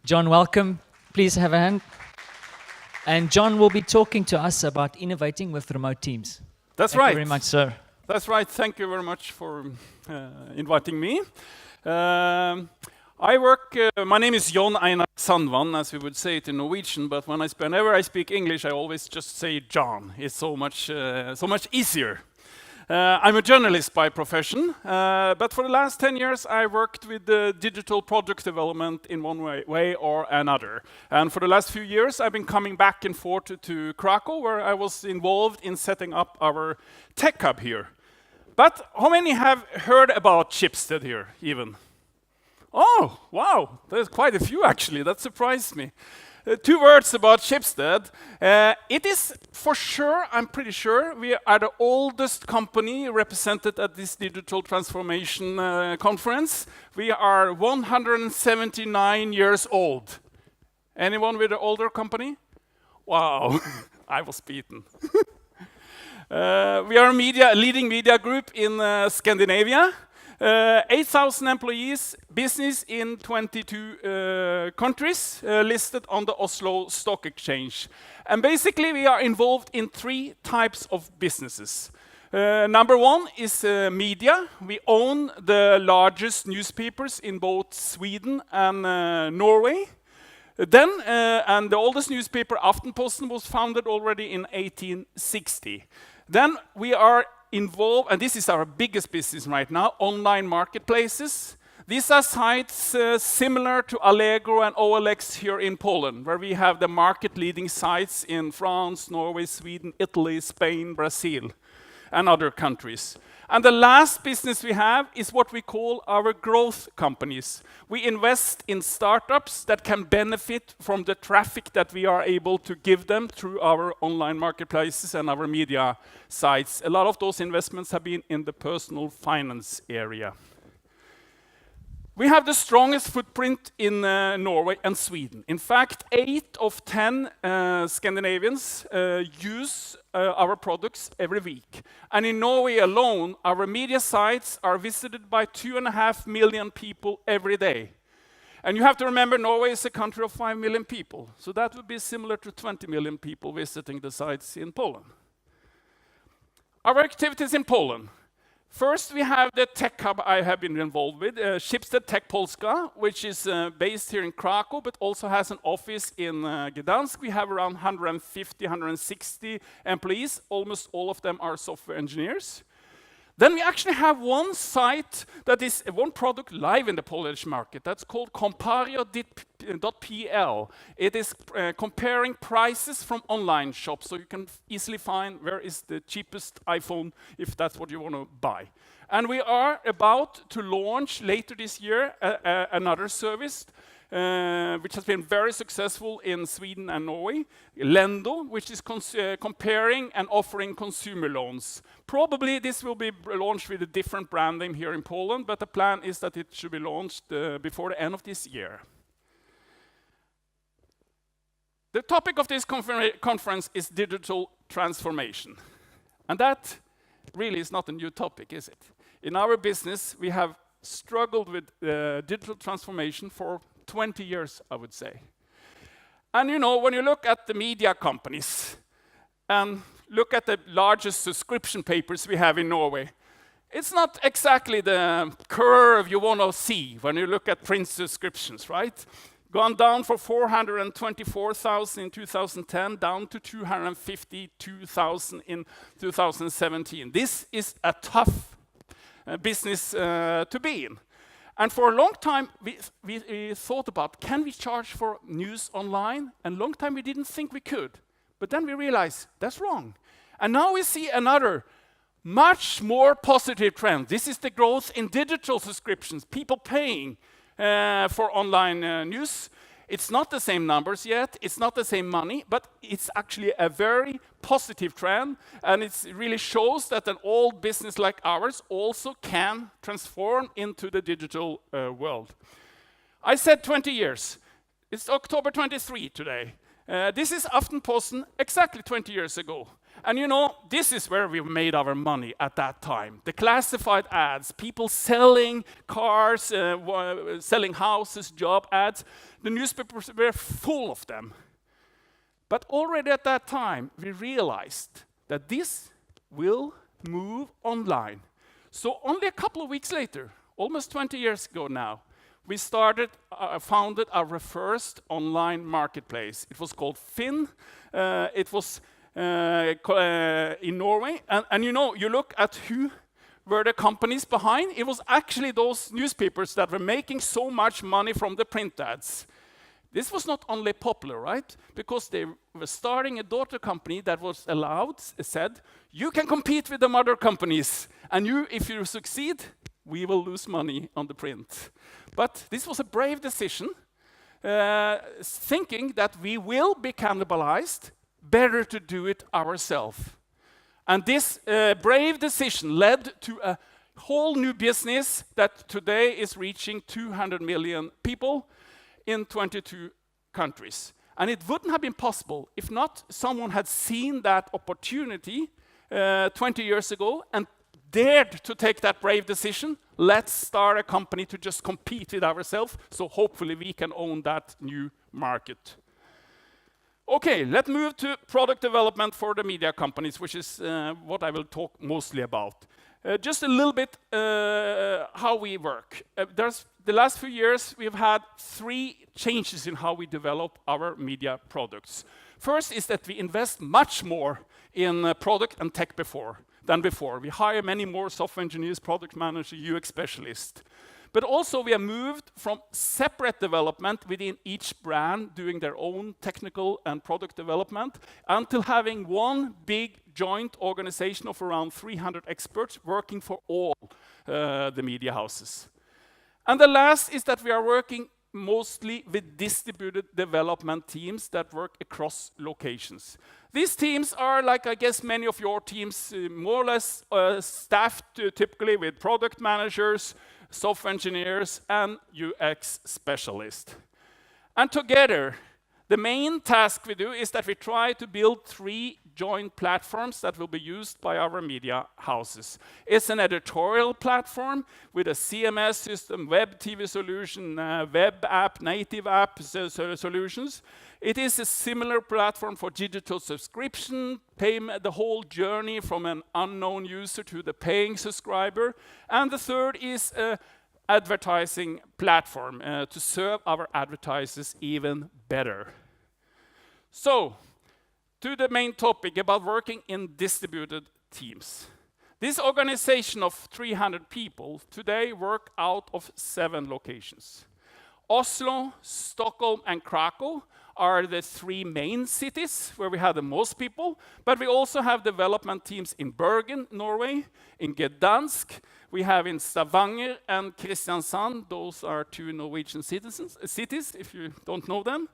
John, welcome. Please have a hand. And John will be talking to us about innovating with remote teams. That's Thank right. you very much, sir. That's right. Thank you very much for inviting me. My name is Einar Sandvand, as we would say it in Norwegian, but whenever I speak English, I always just say John. It's so much easier. I'm a journalist by profession, but for the last 10 years I worked with digital product development in one way or another. And for the last few years I've been coming back and forth to Krakow, where I was involved in setting up our tech hub here. But how many have heard about Schibsted here, even? Oh, wow, there's quite a few actually, that surprised me. 2 words about Schibsted. It is for sure, I'm pretty sure, we are the oldest company represented at this digital transformation conference. We are 179 years old. Anyone with an older company? Wow, I was beaten. We are a leading media group in Scandinavia. 8,000 employees, business in 22 countries, listed on the Oslo Stock Exchange. And basically we are involved in 3 types of businesses. Number 1 is media. We own the largest newspapers in both Sweden and Norway. And the oldest newspaper, Aftenposten, was founded already in 1860. Then we are involved, and this is our biggest business right now, online marketplaces. These are sites similar to Allegro and OLX here in Poland, where we have the market-leading sites in France, Norway, Sweden, Italy, Spain, Brazil, and other countries. And the last business we have is what we call our growth companies. We invest in startups that can benefit from the traffic that we are able to give them through our online marketplaces and our media sites. A lot of those investments have been in the personal finance area. We have the strongest footprint in Norway and Sweden. In fact, 8 of 10 Scandinavians use our products every week. And in Norway alone, our media sites are visited by 2.5 million people every day. And you have to remember, Norway is a country of 5 million people. So that would be similar to 20 million people visiting the sites in Poland. Our activities in Poland. First, we have the tech hub I have been involved with, Schibsted Tech Polska, which is based here in Krakow, but also has an office in Gdansk. We have around 150, 160 employees. Almost all of them are software engineers. Then we actually have one site that is one product live in the Polish market. That's called Compario.pl. It is comparing prices from online shops, so you can easily find where is the cheapest iPhone if that's what you want to buy. And we are about to launch later this year another service which has been very successful in Sweden and Norway, Lendo, which is comparing and offering consumer loans. Probably this will be launched with a different brand name here in Poland, but the plan is that it should be launched before the end of this year. The topic of this conference is digital transformation. And that really is not a new topic, is it? In our business, we have struggled with digital transformation for 20 years, I would say. And you know, when you look at the media companies and look at the largest subscription papers we have in Norway, it's not exactly the curve you want to see when you look at print subscriptions, right? Gone down from 424,000 in 2010 down to 252,000 in 2017. This is a tough business to be in. And for a long time, we thought about, can we charge for news online? And a long time we didn't think we could. But then we realized, that's wrong. And now we see another much more positive trend. This is the growth in digital subscriptions, people paying for online news. It's not the same numbers yet, it's not the same money, but it's actually a very positive trend, and it really shows that an old business like ours also can transform into the digital world. I said 20 years. It's October 23 today. This is Aftenposten exactly 20 years ago. And you know, this is where we made our money at that time. The classified ads, people selling cars, selling houses, job ads. The newspapers were full of them. But already at that time, we realized that this will move online. So only a couple of weeks later, almost 20 years ago now, we founded our first online marketplace. It was called Finn. It was in Norway. And you know, you look at who were the companies behind. It was actually those newspapers that were making so much money from the print ads. This was not only popular, right? Because they were starting a daughter company that was allowed, said, you can compete with the mother companies. And if you succeed, we will lose money on the print. But this was a brave decision, thinking that we will be cannibalized, better to do it ourselves. And this brave decision led to a whole new business that today is reaching 200 million people in 22 countries. And it wouldn't have been possible if not someone had seen that opportunity 20 years ago and dared to take that brave decision. Let's start a company to just compete with ourselves, so hopefully we can own that new market. Okay, let's move to product development for the media companies, which is what I will talk mostly about. Just a little bit how we work. The last few years, we've had 3 changes in how we develop our media products. First is that we invest much more in product and tech than before. We hire many more software engineers, product managers, UX specialists. But also we have moved from separate development within each brand doing their own technical and product development until having one big joint organization of around 300 experts working for all the media houses. And the last is that we are working mostly with distributed development teams that work across locations. These teams are, like I guess many of your teams, more or less staffed typically with product managers, software engineers, and UX specialists. And together, the main task we do is that we try to build 3 joint platforms that will be used by our media houses. It's an editorial platform with a CMS system, web TV solution, web app, native app solutions. It is a similar platform for digital subscription, payment, the whole journey from an unknown user to the paying subscriber. And the third is an advertising platform to serve our advertisers even better. So, to the main topic about working in distributed teams. This organization of 300 people today work out of 7 locations. Oslo, Stockholm, and Krakow are the 3 main cities where we have the most people, but we also have development teams in Bergen, Norway, in Gdansk, we have in Stavanger and Kristiansand. Those are 2 Norwegian cities, if you don't know them.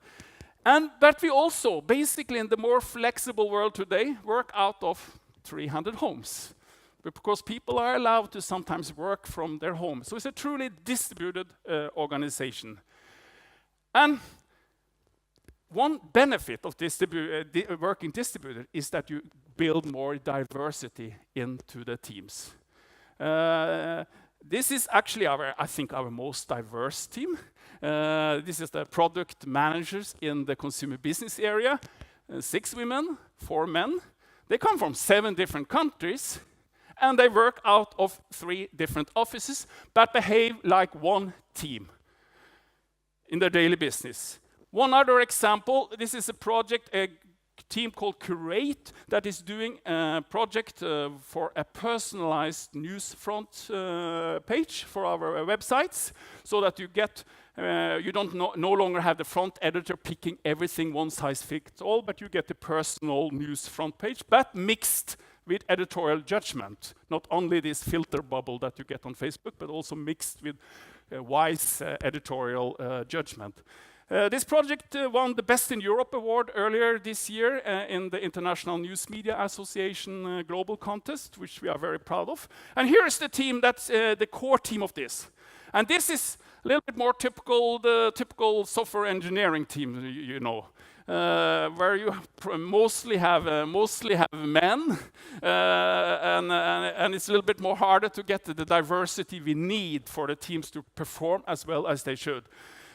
But we also, basically in the more flexible world today, work out of 300 homes. Because people are allowed to sometimes work from their home. So it's a truly distributed organization. And one benefit of working distributed is that you build more diversity into the teams. This is actually I think our most diverse team. This is the product managers in the consumer business area. 6 women, 4 men. They come from 7 different countries, and they work out of 3 different offices, but behave like one team in their daily business. One other example, this is a project, a team called Curate that is doing a project for a personalized news front page for our websites, so that you get you don't no longer have the front editor picking everything one size fits all, but you get the personal news front page, but mixed with editorial judgment. Not only this filter bubble that you get on Facebook, but also mixed with wise editorial judgment. This project won the Best in Europe award earlier this year in the International News Media Association Global Contest, which we are very proud of. And here is the team that's the core team of this. And this is a little bit more typical, the typical software engineering team, you know. where you mostly have men, and it's a little bit more harder to get the diversity we need for the teams to perform as well as they should.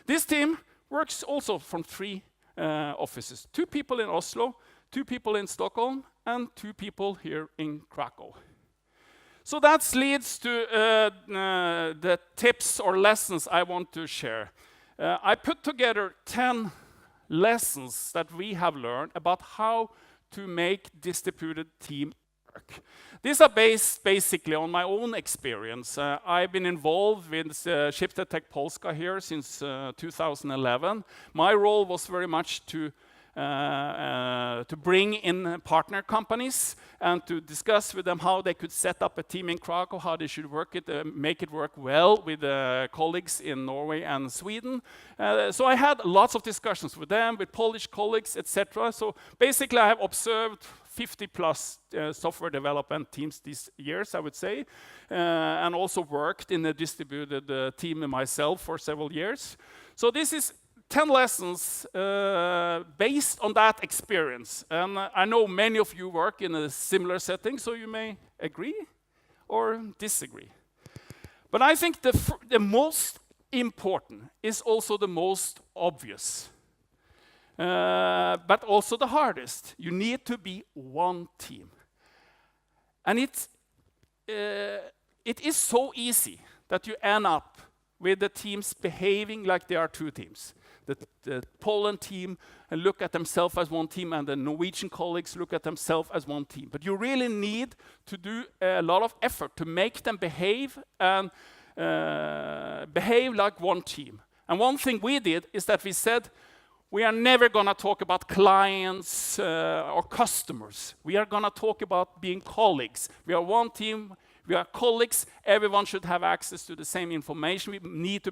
This team works also from 3 offices. 2 people in Oslo, 2 people in Stockholm, and 2 people here in Krakow. So that leads to the tips or lessons I want to share. I put together 10 lessons that we have learned about how to make distributed team work. These are based basically on my own experience. I've been involved with Schibsted Tech Polska here since 2011. My role was very much to bring in partner companies and to discuss with them how they could set up a team in Krakow, how they should work it, make it work well with colleagues in Norway and Sweden. So I had lots of discussions with them, with Polish colleagues, etc. So basically I have observed 50 plus software development teams these years, I would say, and also worked in a distributed team myself for several years. So this is 10 lessons based on that experience. And I know many of you work in a similar setting, so you may agree or disagree. But I think the most important is also the most obvious, but also the hardest. You need to be one team. And it is so easy that you end up with the teams behaving like they are 2 teams. The Poland team look at themselves as one team, and the Norwegian colleagues look at themselves as one team. But you really need to do a lot of effort to make them behave and behave like one team. And one thing we did is that we said, we are never going to talk about clients or customers. We are going to talk about being colleagues. We are one team. We are colleagues. Everyone should have access to the same information. We need to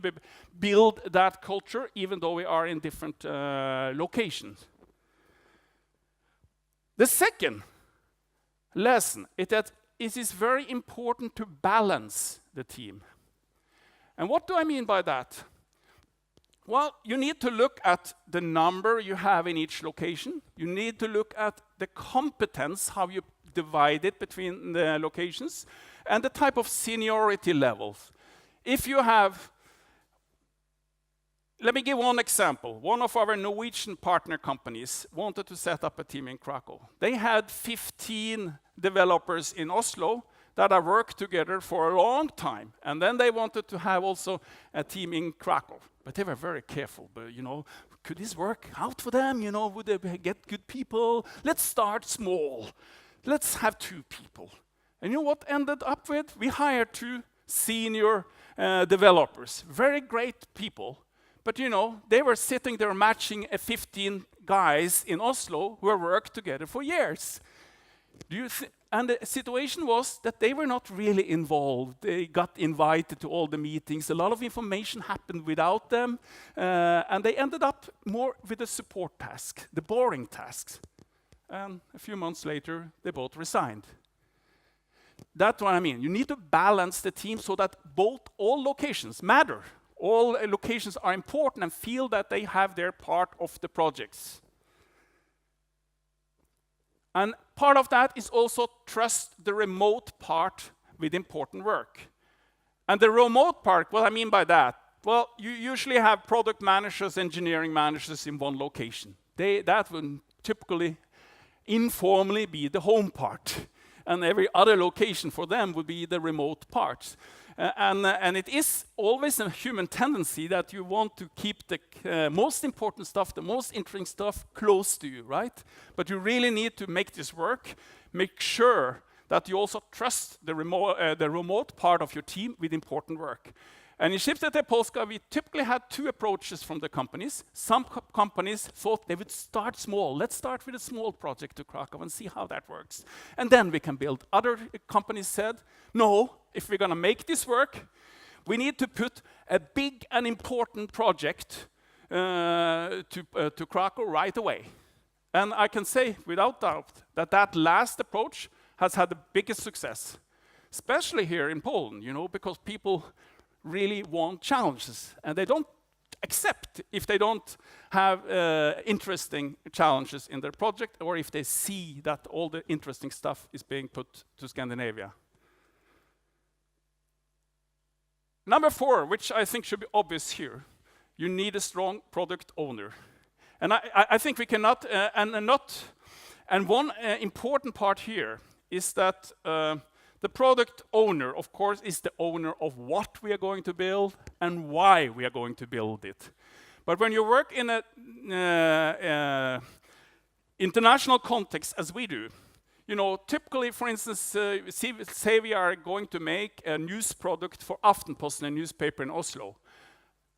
build that culture, even though we are in different locations. The second lesson is that it is very important to balance the team. And what do I mean by that? Well, you need to look at the number you have in each location. You need to look at the competence, how you divide it between the locations, and the type of seniority levels. If you have, let me give one example. One of our Norwegian partner companies wanted to set up a team in Krakow. They had 15 developers in Oslo that have worked together for a long time, and then they wanted to have also a team in Krakow. But they were very careful. But could this work out for them? Would they get good people? Let's start small. Let's have 2 people. And you know what ended up with? We hired 2 senior developers, very great people. But they were sitting there matching 15 guys in Oslo who have worked together for years. And the situation was that they were not really involved. They got invited to all the meetings. A lot of information happened without them. And they ended up more with the support task, the boring tasks. And a few months later, they both resigned. That's what I mean. You need to balance the team so that all locations matter. All locations are important and feel that they have their part of the projects. And part of that is also trust the remote part with important work. And the remote part, what I mean by that? Well, you usually have product managers, engineering managers in one location. That would typically informally be the home part. And every other location for them would be the remote part. And it is always a human tendency that you want to keep the most important stuff, the most interesting stuff close to you, right? But you really need to make this work. Make sure that you also trust the remote part of your team with important work. And in Schibsted Polska, we typically had 2 approaches from the companies. Some companies thought they would start small. Let's start with a small project to Krakow and see how that works. And then we can build. Other companies said, no, if we're going to make this work, we need to put a big and important project to Krakow right away. And I can say without doubt that last approach has had the biggest success, especially here in Poland, because people really want challenges, and they don't except if they don't have interesting challenges in their project, or if they see that all the interesting stuff is being put to Scandinavia. Number 4, which I think should be obvious here, you need a strong product owner. And I think we cannot, and one important part here is that the product owner, of course, is the owner of what we are going to build and why we are going to build it. But when you work in a international context, as we do, you know, typically, for instance, say we are going to make a news product for Aftenposten, a newspaper in Oslo.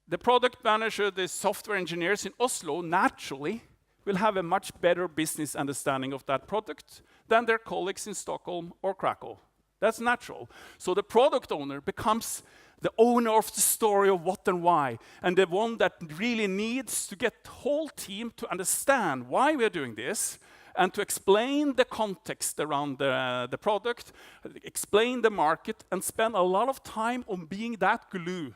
The product manager, the software engineers in Oslo, naturally will have a much better business understanding of that product than their colleagues in Stockholm or Krakow. That's natural. So the product owner becomes the owner of the story of what and why, and the one that really needs to get the whole team to understand why we're doing this, and to explain the context around the product, explain the market, and spend a lot of time on being that glue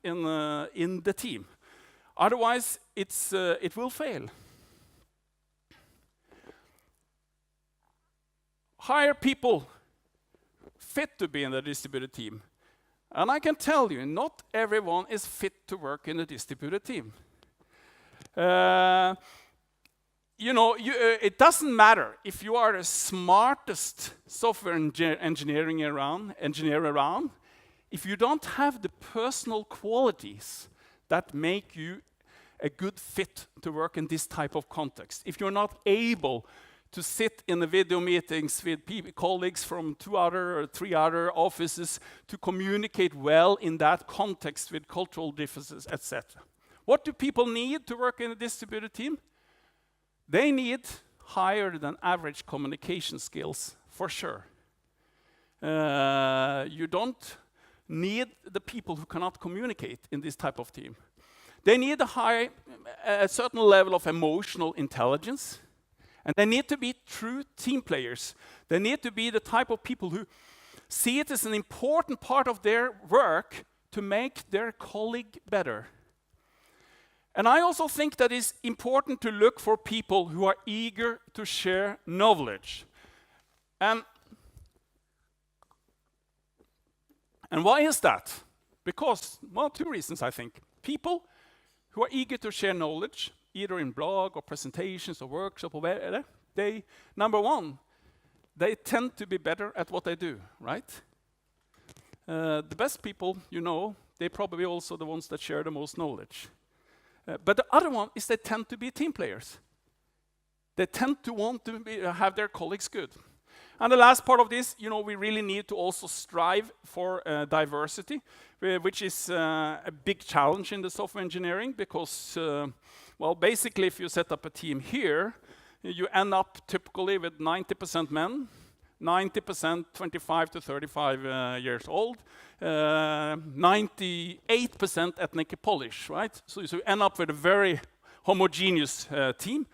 in the team. Otherwise, it will fail. Hire people fit to be in the distributed team. And I can tell you, not everyone is fit to work in a distributed team. You know, it doesn't matter if you are the smartest software engineer around, if you don't have the personal qualities that make you a good fit to work in this type of context. If you're not able to sit in the video meetings with colleagues from 2 other or 3 other offices to communicate well in that context with cultural differences, etc. What do people need to work in a distributed team? They need higher than average communication skills, for sure. You don't need the people who cannot communicate in this type of team. They need a certain level of emotional intelligence, and they need to be true team players. They need to be the type of people who see it as an important part of their work to make their colleague better. And I also think that it's important to look for people who are eager to share knowledge. And why is that? Because, well, 2 reasons, I think. People who are eager to share knowledge, either in blog or presentations or workshop or whatever, number 1, they tend to be better at what they do, right? The best people, you know, they're probably also the ones that share the most knowledge. But the other one is they tend to be team players. They tend to want to have their colleagues good. And the last part of this, you know, we really need to also strive for diversity, which is a big challenge in the software engineering because, well, basically if you set up a team here, you end up typically with 90% men, 90% 25 to 35 years old, 98% ethnic Polish, right? So you end up with a very homogeneous team.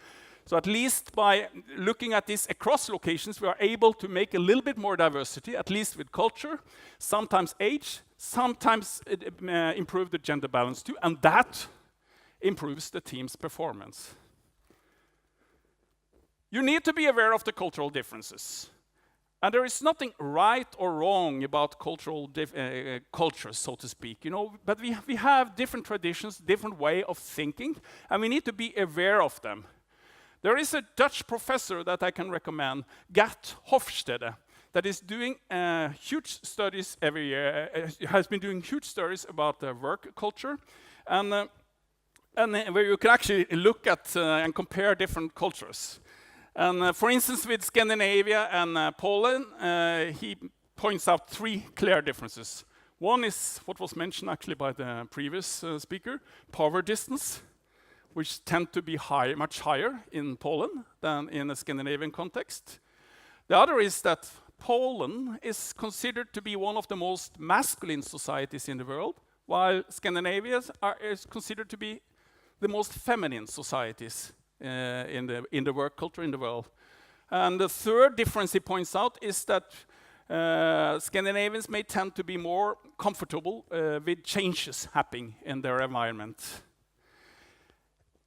So at least by looking at this across locations, we are able to make a little bit more diversity, at least with culture, sometimes age, sometimes improve the gender balance too, and that improves the team's performance. You need to be aware of the cultural differences. And there is nothing right or wrong about cultural cultures, so to speak, you know, but we have different traditions, different way of thinking, and we need to be aware of them. There is a Dutch professor that I can recommend, Gert Hofstede, that is doing huge studies every year, has been doing huge studies about work culture, and where you can actually look at and compare different cultures. And for instance, with Scandinavia and Poland, he points out 3 clear differences. One is what was mentioned actually by the previous speaker, power distance, which tend to be much higher in Poland than in a Scandinavian context. The other is that Poland is considered to be one of the most masculine societies in the world, while Scandinavia is considered to be the most feminine societies in the work culture in the world. And the third difference he points out is that Scandinavians may tend to be more comfortable with changes happening in their environment.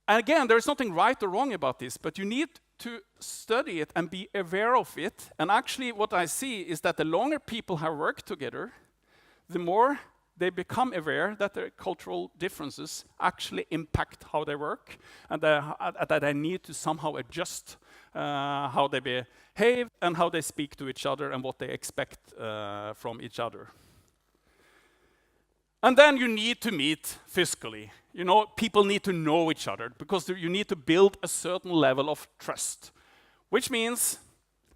And again, there's nothing right or wrong about this, but you need to study it and be aware of it. And actually what I see is that the longer people have worked together, the more they become aware that their cultural differences actually impact how they work, and that they need to somehow adjust how they behave and how they speak to each other and what they expect from each other. And then you need to meet physically. You know, people need to know each other because you need to build a certain level of trust, which means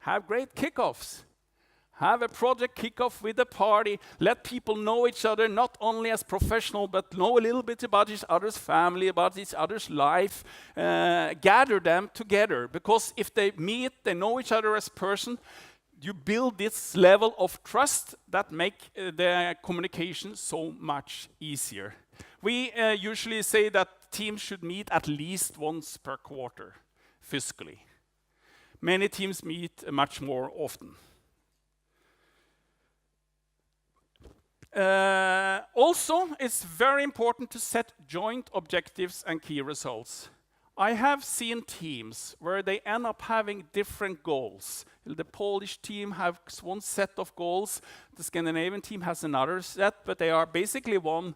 have great kickoffs. Have a project kickoff with a party. Let people know each other, not only as professional, but know a little bit about each other's family, about each other's life. Gather them together, because if they meet, they know each other as person, you build this level of trust that make the communication so much easier. We usually say that teams should meet at least once per quarter, physically. Many teams meet much more often. Also, it's very important to set joint objectives and key results. I have seen teams where they end up having different goals. The Polish team has one set of goals, the Scandinavian team has another set, but they are basically one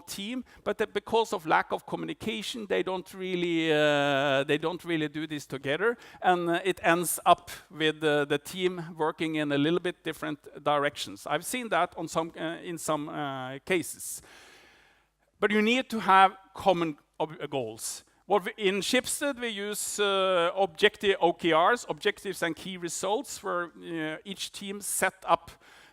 team. But because of lack of communication, they don't really do this together, and it ends up with the team working in a little bit different directions. I've seen that on in some cases. But you need to have common goals. In Schibsted, we use objective OKRs, objectives and key results, where each team set up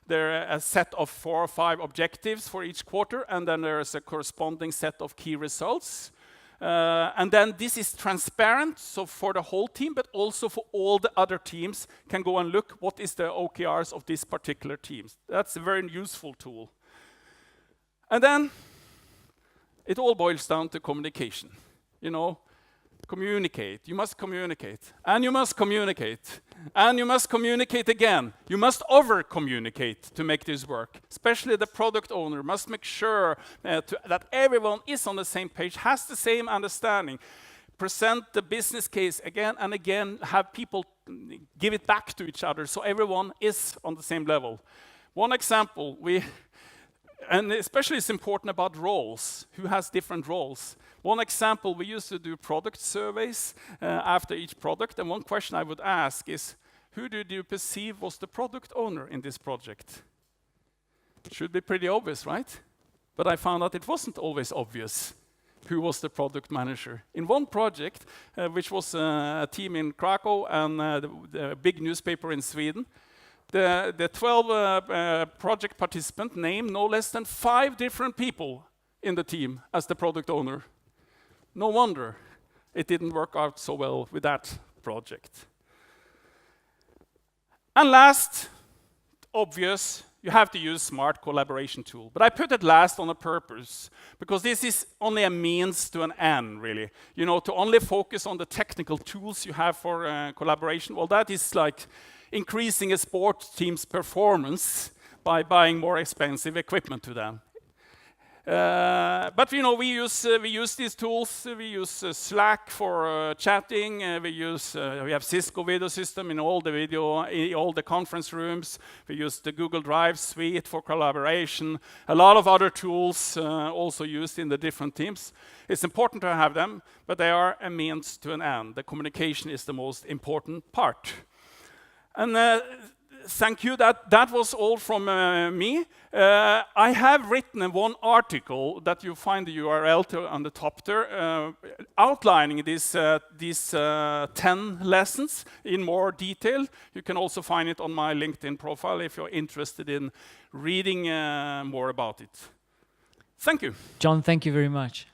a set of 4 or 5 objectives for each quarter, and then there is a corresponding set of key results. And then this is transparent, so for the whole team, but also for all the other teams can go and look what is the OKRs of this particular team. That's a very useful tool. And then it all boils down to communication. You know, communicate. You must communicate. And you must communicate. And you must communicate again. You must over-communicate to make this work. Especially the product owner must make sure that everyone is on the same page, has the same understanding. Present the business case again and again, have people give it back to each other so everyone is on the same level. One example, and especially it's important about roles, who has different roles. One example, we used to do product surveys after each product, and one question I would ask is, who did you perceive was the product owner in this project? It should be pretty obvious, right? But I found out it wasn't always obvious who was the product manager. In one project, which was a team in Krakow and the big newspaper in Sweden, the 12 project participants named no less than 5 different people in the team as the product owner. No wonder it didn't work out so well with that project. And last, obvious, you have to use smart collaboration tool. But I put it last on a purpose, because this is only a means to an end, really. You know, to only focus on the technical tools you have for collaboration, well, that is like increasing a sports team's performance by buying more expensive equipment to them. But you know, we use these tools. We use Slack for chatting. We have Cisco video system in all the conference rooms. We use the Google Drive suite for collaboration. A lot of other tools also used in the different teams. It's important to have them, but they are a means to an end. The communication is the most important part. And thank you. That was all from me. I have written one article that you find the URL on the top there, outlining these 10 lessons in more detail. You can also find it on my LinkedIn profile if you're interested in reading more about it. Thank you. John, thank you very much.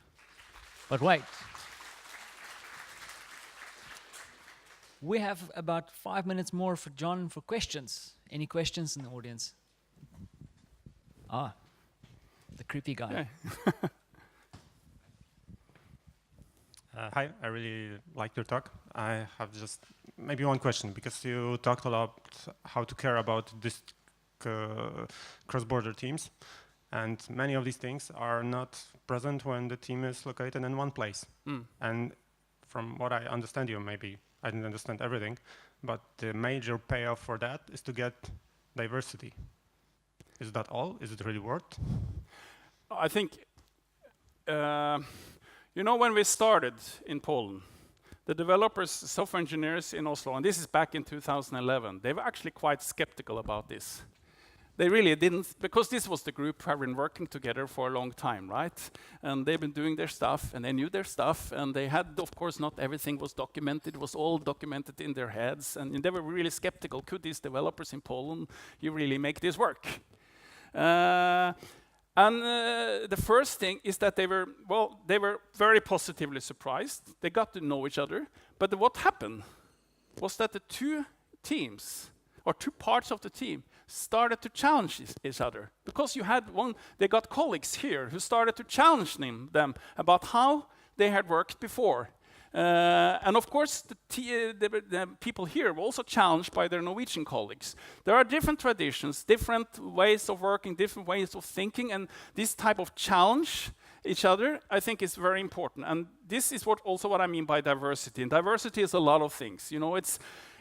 But wait. We have about 5 minutes more for John for questions. Any questions in the audience? The creepy guy. Yeah. Hi, I really liked your talk. I have just maybe one question, because you talked a lot how to care about this cross-border teams. And many of these things are not present when the team is located in one place. And from what I understand you, maybe I didn't understand everything, but the major payoff for that is to get diversity. Is that all? Is it really worked? I think, you know, when we started in Poland, the developers, software engineers in Oslo, and this is back in 2011, they were actually quite skeptical about this. They really didn't, because this was the group who had been working together for a long time, right? And they've been doing their stuff, and they knew their stuff, and they had, of course, not everything was documented. It was all documented in their heads, and they were really skeptical. Could these developers in Poland, you really make this work? The first thing is that they were very positively surprised. They got to know each other, but what happened was that the two teams, or two parts of the team, started to challenge each other, because you had they got colleagues here who started to challenge them about how they had worked before. And of course, the people here were also challenged by their Norwegian colleagues. There are different traditions, different ways of working, different ways of thinking, and this type of challenge each other, I think, is very important. And this is what I mean by diversity. And diversity is a lot of things. You know,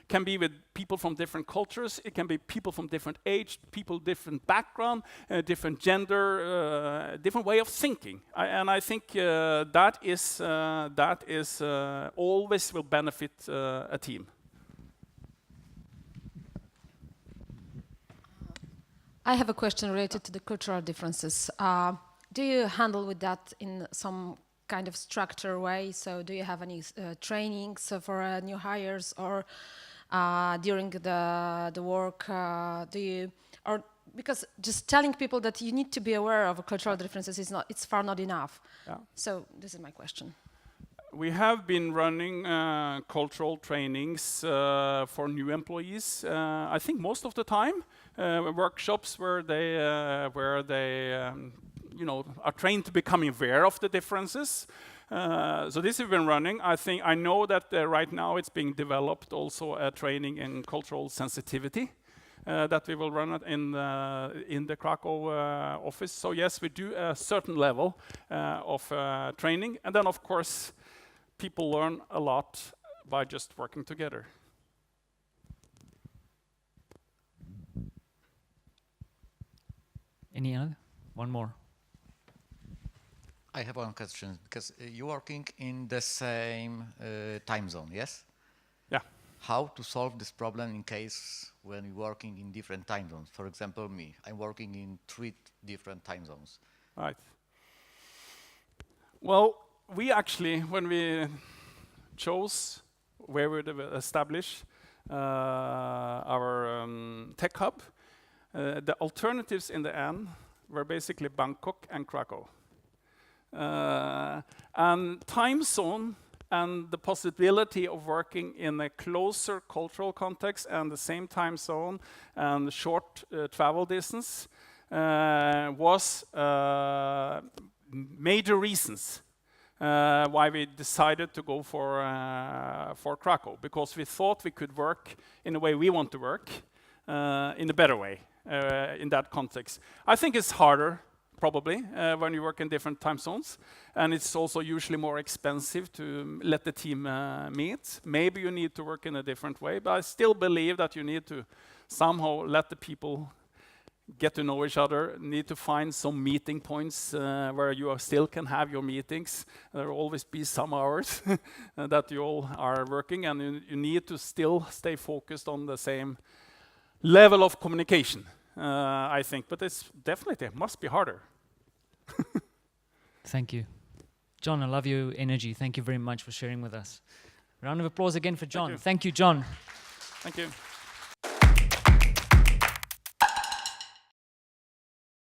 can be with people from different cultures, it can be people from different age, people different background, different gender, different way of thinking. And I think that is always will benefit a team. I have a question related to the cultural differences. Do you handle with that in some kind of structured way? So do you have any trainings for new hires, or during the work, because just telling people that you need to be aware of cultural differences it's far not enough. Yeah. So this is my question. We have been running cultural trainings for new employees. I think most of the time, workshops where they you know, are trained to become aware of the differences. So this has been running. I know that right now it's being developed also a training in cultural sensitivity that we will run in the Krakow office. So yes, we do a certain level of training, and then of course people learn a lot by just working together. Any other? One more. I have one question, because you're working in the same time zone, yes? Yeah. How to solve this problem in case when you're working in different time zones? For example, me, I'm working in 3 different time zones. Right. Well, we actually, when we chose where we would establish our tech hub, the alternatives in the end were basically Bangkok and Krakow. And time zone and the possibility of working in a closer cultural context and the same time zone and short travel distance was major reasons why we decided to go for Krakow, because we thought we could work in the way we want to work, in a better way in that context. I think it's harder probably when you work in different time zones, and it's also usually more expensive to let the team meet. Maybe you need to work in a different way, but I still believe that you need to somehow let the people get to know each other, need to find some meeting points where you still can have your meetings. There will always be some hours that you all are working, and you need to still stay focused on the same level of communication. I think, but it's definitely must be harder. Thank you. John, I love your energy. Thank you very much for sharing with us. Round of applause again for John. Thank you. Thank you, John. Thank you.